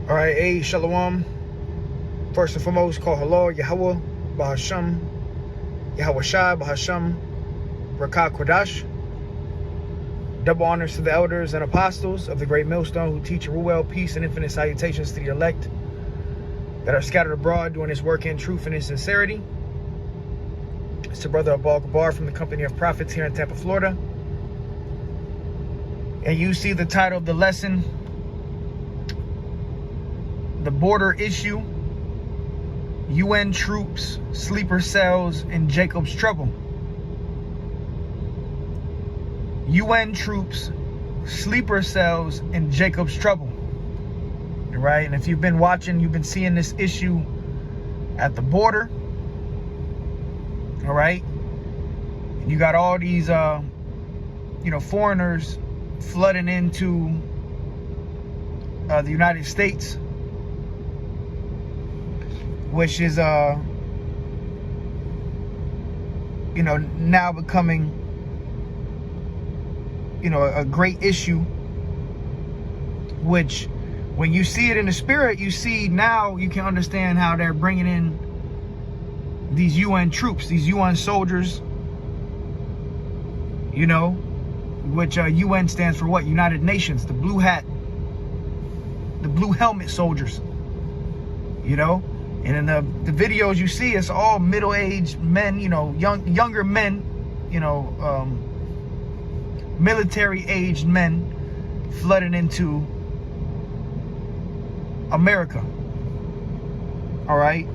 All right, Shalom. First and foremost, call Halal, Yahweh, Bahasham, Yahweh Shai, Bahasham, Rakah Kodash. Double honors to the elders and apostles of the great millstone who teach and rule well, peace and infinite salutations to the elect that are scattered abroad doing his work in truth and in sincerity. It's your brother Abal Gabar from the Company of Prophets here in Tampa, Florida. And you see the title of the lesson, The Border Issue, UN Troops, Sleeper Cells, and Jacob's Trouble. UN Troops, Sleeper Cells, and Jacob's Trouble. Right? And if you've been watching, you've been seeing this issue at the border. All right? And you got all these, foreigners flooding into the United States, which is, now becoming, a great issue, which when you see it in the spirit, you see now you can understand how they're bringing in these UN troops, these UN soldiers, which UN stands for what? United Nations, the blue hat, the blue helmet soldiers, And in the videos you see, it's all middle-aged men, younger men, military-aged men flooding into America. All right?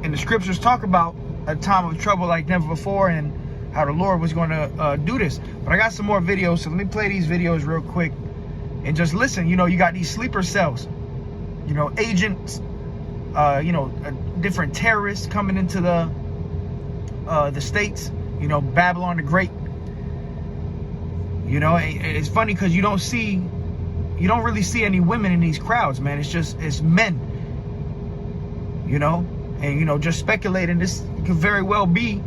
And the scriptures talk about a time of trouble like never before and how the Lord was going to do this. But I got some more videos, so let me play these videos real quick and just listen. You got these sleeper cells, agents, different terrorists coming into the states, Babylon the Great. It's funny because you don't really see any women in these crowds, man. It's men, and just speculating, this could very well be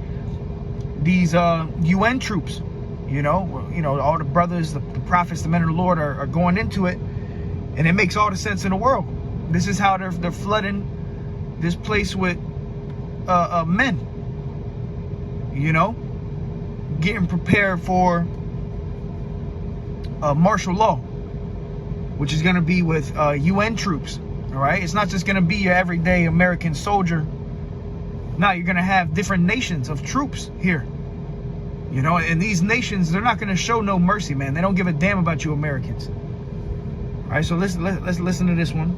these UN troops, all the brothers, the prophets, the men of the Lord are going into it, and it makes all the sense in the world. This is how they're flooding this place with men, getting prepared for martial law, which is going to be with UN troops. All right, it's not just going to be your everyday American soldier. Now you're going to have different nations of troops here, and these nations, they're not going to show no mercy, man. They don't give a damn about you Americans. All right, so let's listen to this one.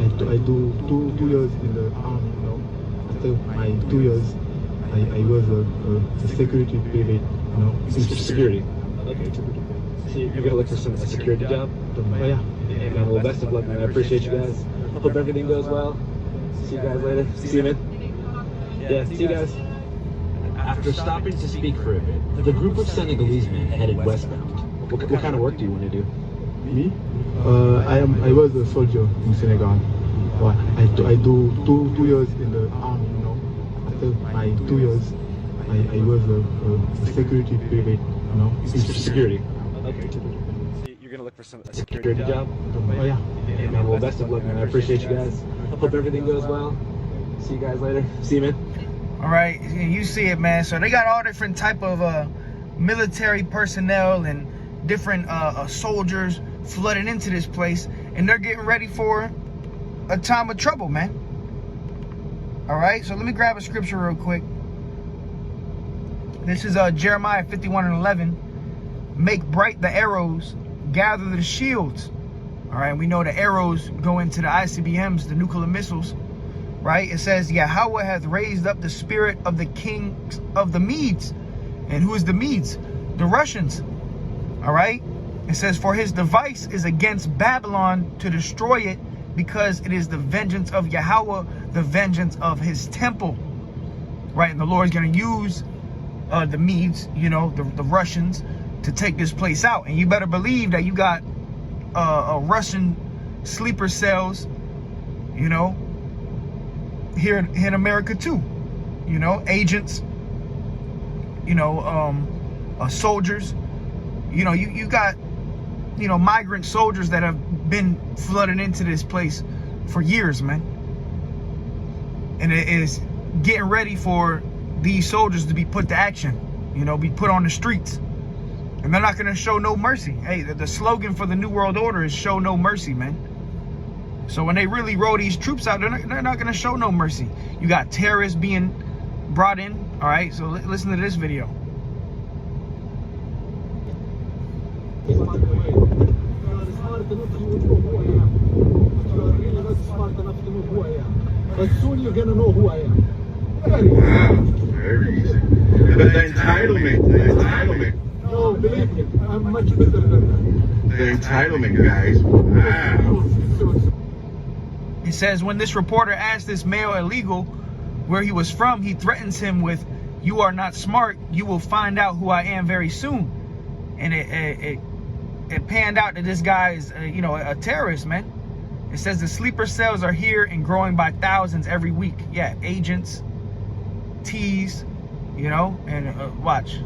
I do 2 years in the army, you know. After my 2 years, I was a security private, you know. Security. Okay. So you're gonna look for a security job? Oh yeah. Hey man, well best of luck, man. I appreciate you guys. Hope everything goes well. See you guys later. See you, man. Yeah, see you guys. After stopping to speak for a bit, the group of Senegalese men headed westbound. What kind of work do you want to do? Me? I was a soldier in Senegal. But I do 2 years in the army, you know. After my 2 years, I was a security private, you know. Security. Okay. You're gonna look for a security job? Oh yeah. Hey man, well best of luck, man. I appreciate you guys. Hope everything goes well. See you guys later. See you, man. All right, you see it, man. So they got all different type of military personnel and different soldiers flooding into this place, and they're getting ready for a time of trouble, man. All right, so let me grab a scripture real quick. This is Jeremiah 51:11. Make bright the arrows, gather the shields. All right, we know the arrows go into the ICBMs, the nuclear missiles, right? It says, Yahweh hath raised up the spirit of the kings of the Medes. And who is the Medes? The Russians. All right. It says, for his device is against Babylon to destroy it, because it is the vengeance of Yahweh, the vengeance of his temple. Right. And the Lord is going to use the Medes, you know, the Russians, to take this place out. And you better believe that you got a Russian sleeper cells, you know, here in America too. You know, agents, you know, soldiers. You know, you got, you know, migrant soldiers that have been flooding into this place for years, man. And it is getting ready for these soldiers to be put to action, you know, be put on the streets. And they're not going to show no mercy. Hey, the slogan for the New World Order is show no mercy, man. So when they really roll these troops out, they're not going to show no mercy. You got terrorists being brought in. All right, so listen to this video. But soon you're gonna know who I am. Very easy. But the entitlement. No, believe me, I'm much better than that. The entitlement, guys. Wow. It says, when this reporter asked this male illegal where he was from, he threatens him with, "You are not smart. You will find out who I am very soon." And it panned out that this guy is, you know, a terrorist, man. It says the sleeper cells are here and growing by thousands every week. Yeah, agents, T's, you know, and watch.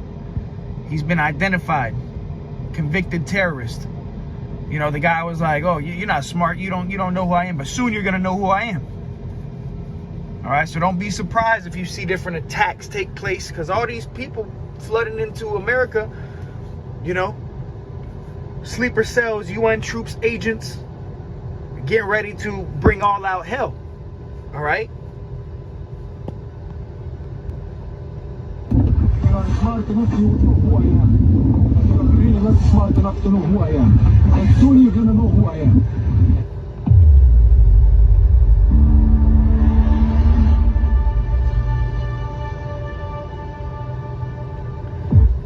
He's been identified, convicted terrorist. You know, the guy was like, "Oh, you're not smart. You don't know who I am, but soon you're gonna know who I am." All right, so don't be surprised if you see different attacks take place, because all these people flooding into America, you know, sleeper cells, UN troops, agents, getting ready to bring all out hell. All right. Smart enough to know who I am. You're really not smart enough to know who I am. And soon you're gonna know who I am.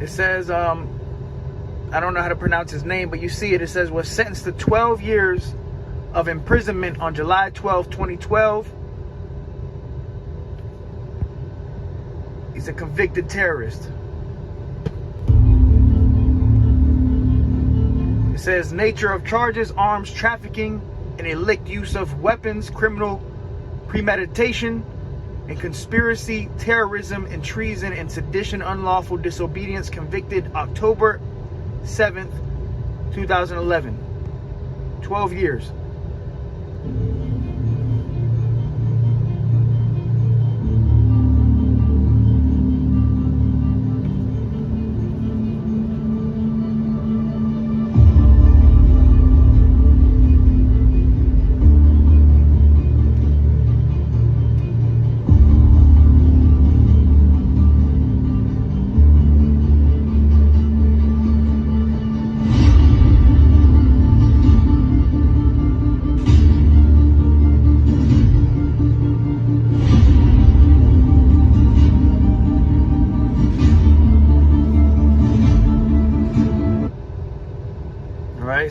It says, I don't know how to pronounce his name, but you see it. It says, was sentenced to 12 years of imprisonment on July 12, 2012. He's a convicted terrorist. It says, nature of charges, arms trafficking, and illicit use of weapons, criminal premeditation, and conspiracy, terrorism, and treason, and sedition, unlawful disobedience, convicted October 7th, 2011. 12 years.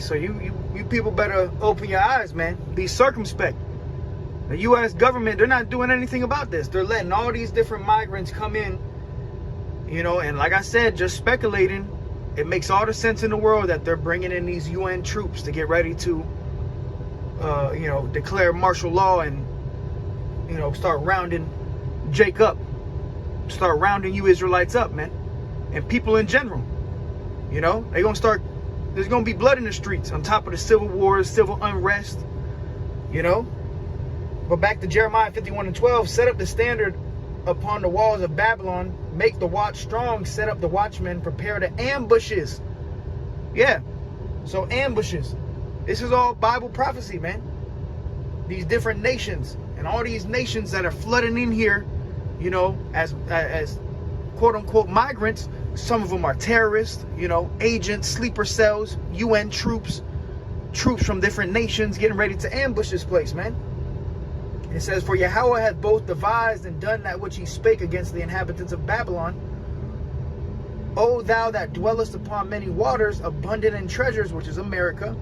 right, so you people better open your eyes, man. Be circumspect. The U.S. government, they're not doing anything about this. They're letting all these different migrants come in, you know, and like I said, just speculating, it makes all the sense in the world that they're bringing in these UN troops to get ready to, you know, declare martial law and, you know, start rounding Jake up. Start rounding you Israelites up, man. And people in general. You know, they're going to start, there's going to be blood in the streets on top of the civil wars, civil unrest, you know. But back to Jeremiah 51:12, set up the standard upon the walls of Babylon, make the watch strong, set up the watchmen, prepare the ambushes. Yeah, so ambushes. This is all Bible prophecy, man. These different nations and all these nations that are flooding in here, you know, as quote unquote migrants. Some of them are terrorists, you know, agents, sleeper cells, UN troops from different nations getting ready to ambush this place, man. It says, for Yahweh hath both devised and done that which he spake against the inhabitants of Babylon. O thou that dwellest upon many waters, abundant in treasures, which is America,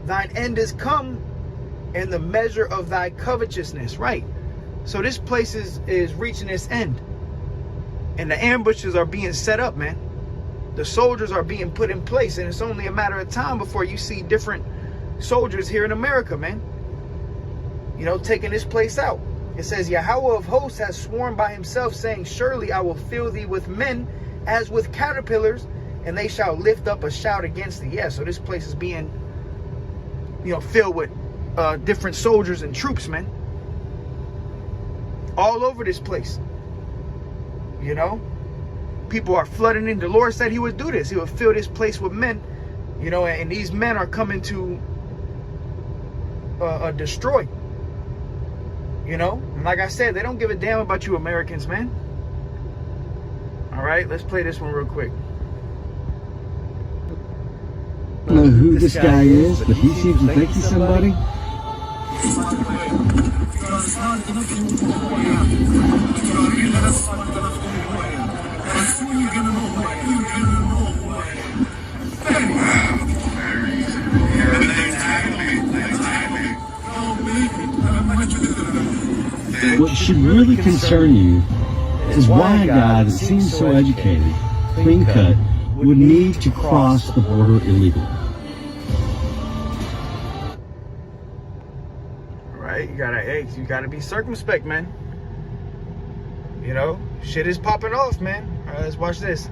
thine end is come, and the measure of thy covetousness. Right. So this place is reaching its end. And the ambushes are being set up, man. The soldiers are being put in place. And it's only a matter of time before you see different soldiers here in America, man. You know, taking this place out. It says, Yahweh of hosts has sworn by himself, saying, surely I will fill thee with men as with caterpillars, and they shall lift up a shout against thee. Yeah, so this place is being, you know, filled with different soldiers and troops, man. All over this place. You know, people are flooding in. The Lord said he would do this. He would fill this place with men, you know, and these men are coming to destroy, you know. And like I said, they don't give a damn about you Americans, man. All right, let's play this one real quick. I don't know who this guy is, but he seems to think he's somebody. What should really concern you is why a guy that seems so educated, clean cut, would need to cross the border illegally. Right, you gotta be circumspect, man. You know, shit is popping off, man. All right, let's watch this.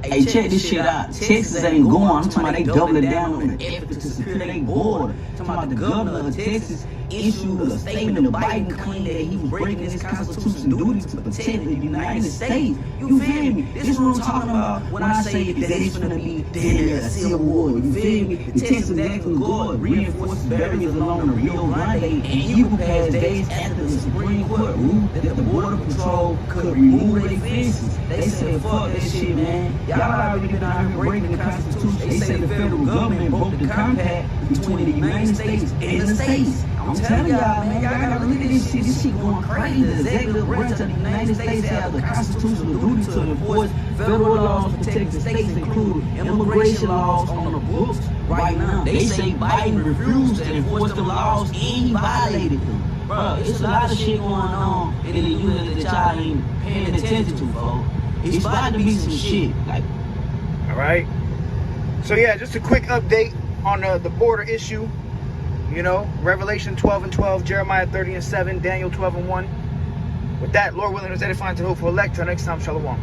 Hey, check this shit out. Texas ain't going. I'm talking about they doubling down on the effort to secure their border. Talking about the governor of Texas issued a statement to Biden claiming that he was breaking his constitutional duty to protect the United States. You feel me? This is what I'm talking about when I say that it's gonna be a civil war. You feel me? The Texas National Guard reinforces barriers along the Rio Grande, and you will pass days after the Supreme Court ruled that the Border Patrol could remove their fences. They said, fuck that shit, man. Y'all already been out here breaking the Constitution. They say the federal government broke the compact between the United States and the states. I'm telling y'all, man, y'all gotta look at this shit. This shit going crazy. The executive branch of the United States have the constitutional duty to enforce federal laws protecting the states, including immigration laws on the books. Right now, they say Biden refused to enforce the laws and he violated them. Bro, it's a lot of shit going on in the union that y'all ain't paying attention to, folks. It's about to be some shit. Like, all right. So yeah, just a quick update on the border issue. You know, Revelation 12:12, Jeremiah 30:7, Daniel 12:1. With that, Lord willing, is edifying to hope for elect. Till next time, shalom.